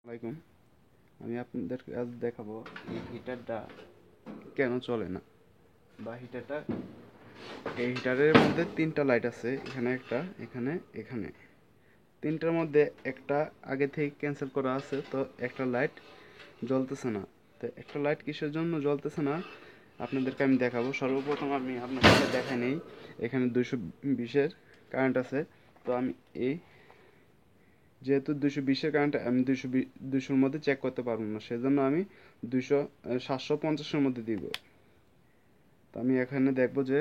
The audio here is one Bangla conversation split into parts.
আসসালামাইকুম। আমি আপনাদেরকে আজ দেখাবো এই হিটারটা কেন চলে না, বা হিটারটা এই হিটারের মধ্যে তিনটা লাইট আছে, এখানে একটা, এখানে, এখানে। তিনটার মধ্যে একটা আগে থেকে ক্যান্সেল করা আছে, তো একটা লাইট জ্বলতেছে না। তো একটা লাইট কিসের জন্য জ্বলতেছে না আপনাদেরকে আমি দেখাবো। সর্বপ্রথম আমি আপনাদেরকে দেখাই নেই, এখানে 220-এর কারেন্ট আছে। তো আমি এই যেহেতু 220-এর কারেন্ট আমি 200-র মধ্যে চেক করতে পারবো না, সেজন্য আমি 750-এর মধ্যে দিব। তো আমি এখানে দেখবো যে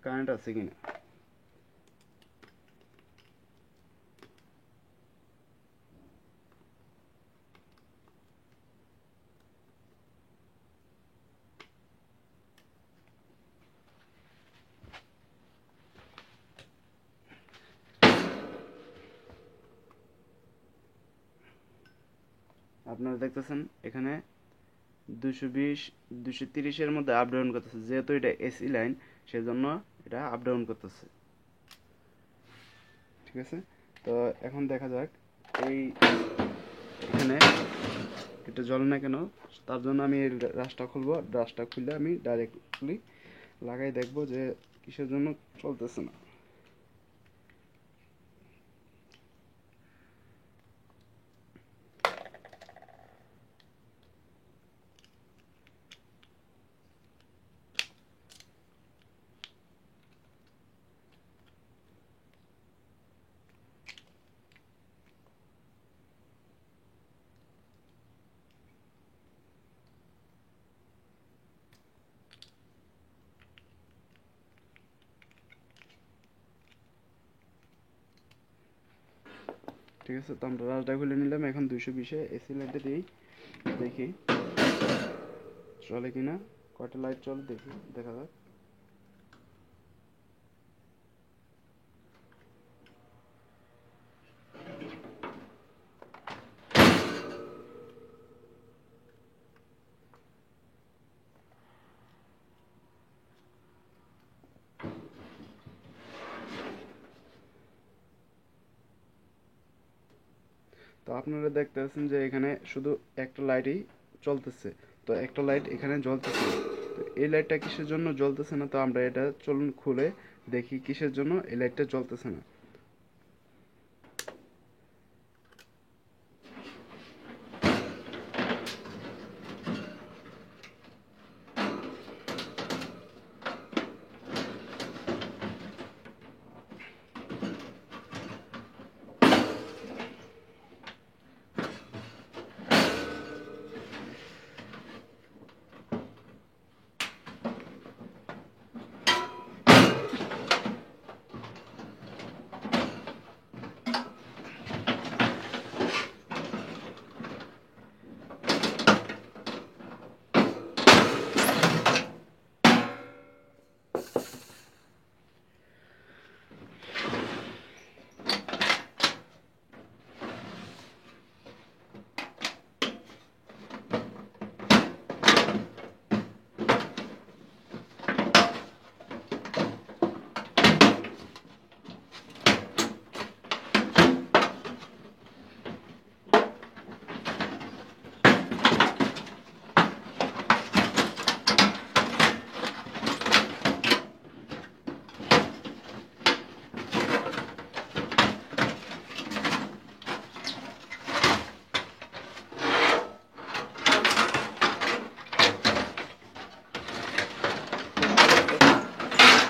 কারেন্ট আছে কিনা। আপনারা দেখতেছেন এখানে 220 230-এর মধ্যে আপ ডাউন করতেছে, যেহেতু এটা এসি লাইন সেজন্য এটা আপ ডাউন করতেছে। ঠিক আছে, তো এখন দেখা যাক এই এখানে এটা জ্বলে না কেন। তার জন্য আমি এই রাশটা খুলবো, রাশটা খুলে আমি ডাইরেক্টলি লাগাই দেখবো যে কিসের জন্য চলতেছে না। ঠিক আছে, তো আমরা রাশটা খুলে নিলাম। এখন 220-এ এসি লাইটটা দিই, দেখি চলে কিনা, কয়টা লাইট চলে দেখি, দেখা যাক। তো আপনারা দেখতে পাচ্ছেন যে এখানে শুধু একটা লাইটই চলতেছে, তো একটা লাইট এখানে জ্বলতেছে না। তো এই লাইটটা কিসের জন্য জ্বলতেছে না, তো আমরা এটা চলুন খুলে দেখি কিসের জন্য এই লাইটটা জ্বলতেছে না।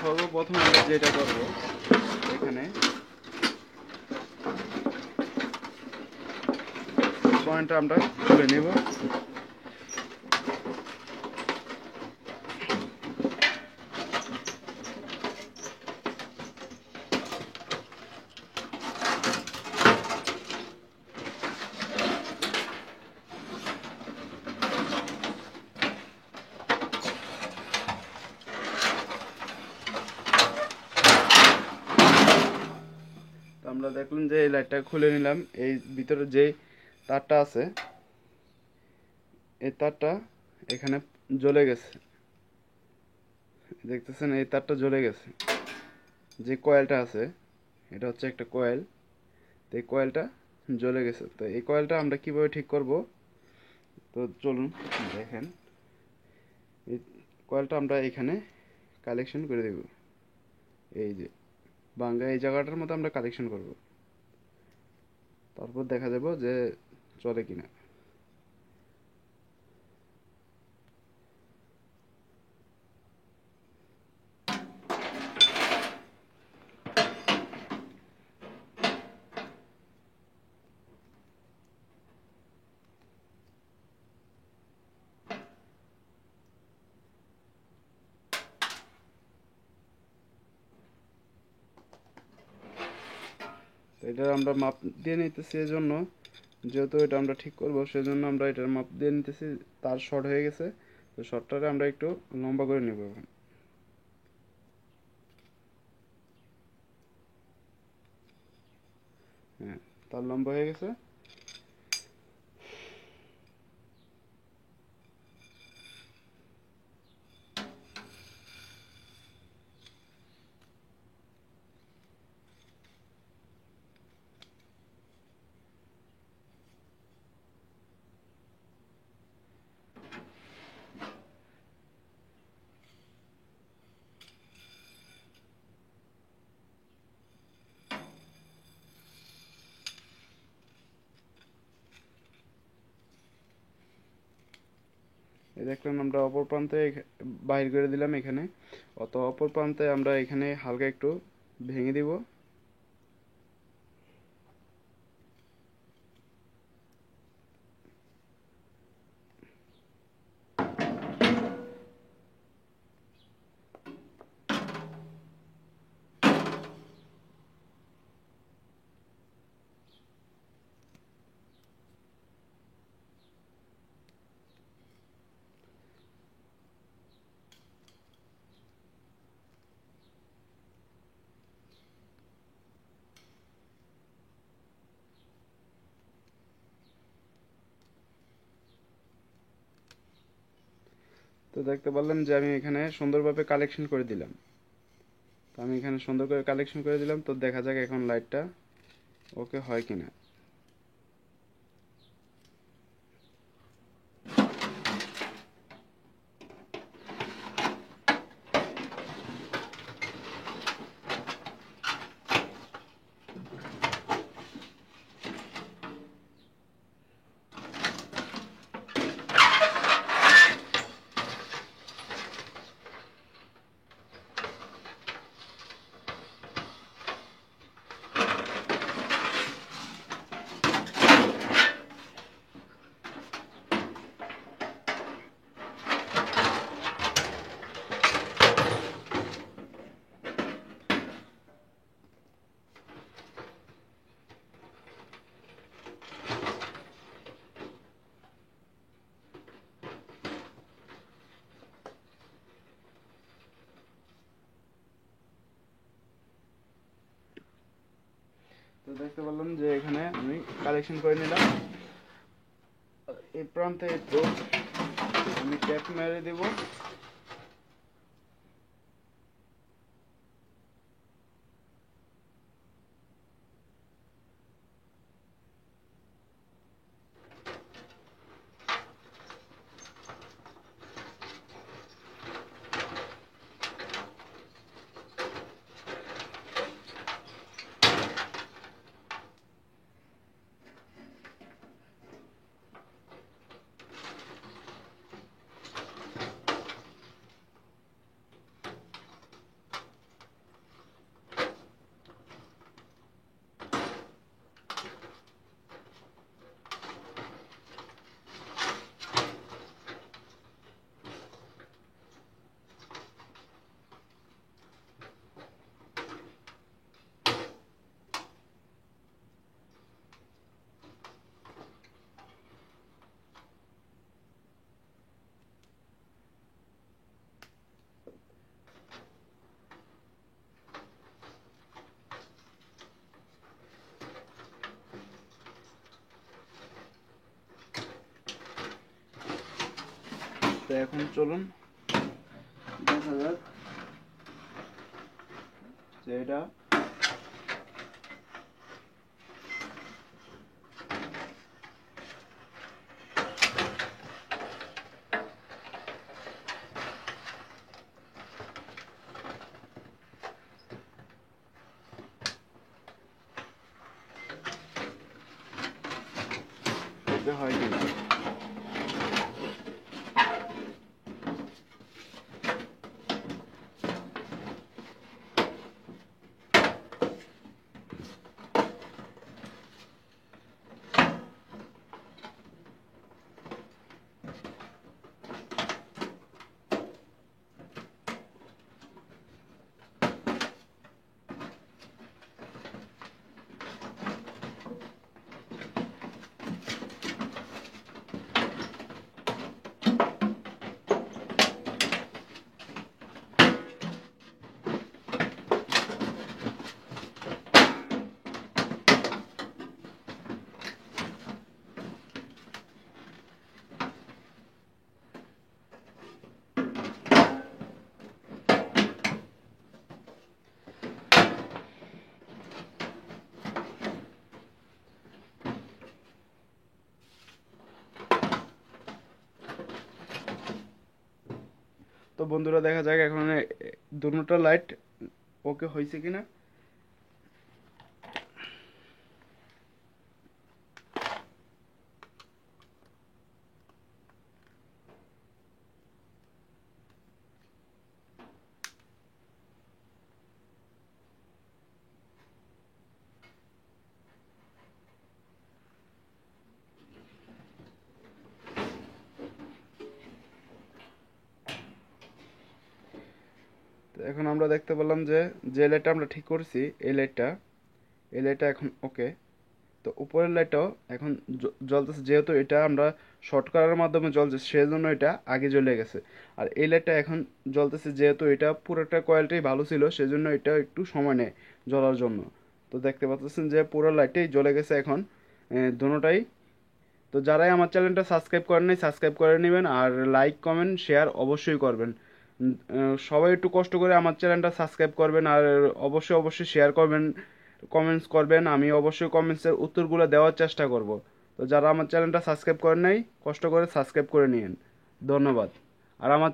সর্বপ্রথম আমরা যেটা করবো, এখানে পয়েন্টটা আমরা তুলে নেব। তো আমরা দেখলাম যে এই লাইটটা খুলে নিলাম। এই ভিতরে যে তারটা আছে, এই তারটা এখানে জ্বলে গেছে, দেখতেছেন এই তারটা জ্বলে গেছে। যে কয়েলটা আছে, এটা হচ্ছে একটা কয়েল, তো এই কয়েলটা জ্বলে গেছে। তো এই কয়েলটা আমরা কিভাবে ঠিক করব, তো চলুন দেখেন। এই কয়েলটা আমরা এখানে কালেকশন করে দেব, এই যে বাঙ্গা এই জায়গাটার মধ্যে আমরা কালেকশন করব, তারপর দেখা যাব যে চলে কিনা। তো এটা আমরা মাপ দিয়ে নিতেছি, এজন্য যেহেতু এটা আমরা ঠিক করব সেজন্য আমরা এটার মাপ দিয়ে নিতেছি। তার শর্ট হয়ে গেছে, তো শর্টটারে আমরা একটু লম্বা করে নেব এখন। হ্যাঁ, তার লম্বা হয়ে গেছে। এই দেখলেন আমরা অপর প্রান্তে বাহির করে দিলাম এখানে। অপর প্রান্তে আমরা এখানে হালকা একটু ভেঙে দিব। তো দেখতে পারলাম যে আমি এখানে সুন্দরভাবে কালেকশন করে দিলাম। তো আমি এখানে সুন্দর করে কালেকশন করে দিলাম, তো দেখা যাক এখন লাইটটা ওকে হয় কিনা। তো দেখতে পারলাম যে এখানে আমি কালেকশন করে নিলাম। এই প্রান্তে একটু আমি ট্যাপ মেরে দেব। তো এখন চলুন দেখা যাক যে এটা এইভাবে হয় কিন্তু। তো বন্ধুরা দেখা যাক এখন দুটোটা লাইট ওকে হয়েছে কিনা। তো এখন আমরা দেখতে পেলাম যে যে লাইটটা আমরা ঠিক করছি এই লাইটটা এখন ওকে। তো উপরের লাইটটাও এখন জ্বলতেছে, যেহেতু এটা আমরা শর্ট করার মাধ্যমে জ্বলছে সেজন্য এটা আগে জ্বলে গেছে। আর এই লাইটটা এখন জ্বলতেছে, যেহেতু এটা পুরোটা কোয়ালিটি ভালো ছিল সেজন্য এটা একটু সময় নেয় জ্বলার জন্য। তো দেখতে পাচ্ছেন যে পুরো লাইটটাই জ্বলে গেছে এখন দুটোটাই। তো যারাই আমার চ্যানেলটা সাবস্ক্রাইব করেন নাই সাবস্ক্রাইব করে নেবেন, আর লাইক কমেন্ট শেয়ার অবশ্যই করবেন। সবাই একটু কষ্ট করে আমার চ্যানেলটা সাবস্ক্রাইব করবেন, আর অবশ্যই অবশ্যই শেয়ার করবেন, কমেন্টস করবেন। আমি অবশ্যই কমেন্টসের উত্তরগুলো দেওয়ার চেষ্টা করব। তো যারা আমার চ্যানেলটা সাবস্ক্রাইব করেন নাই কষ্ট করে সাবস্ক্রাইব করে নিন। ধন্যবাদ। আর আমার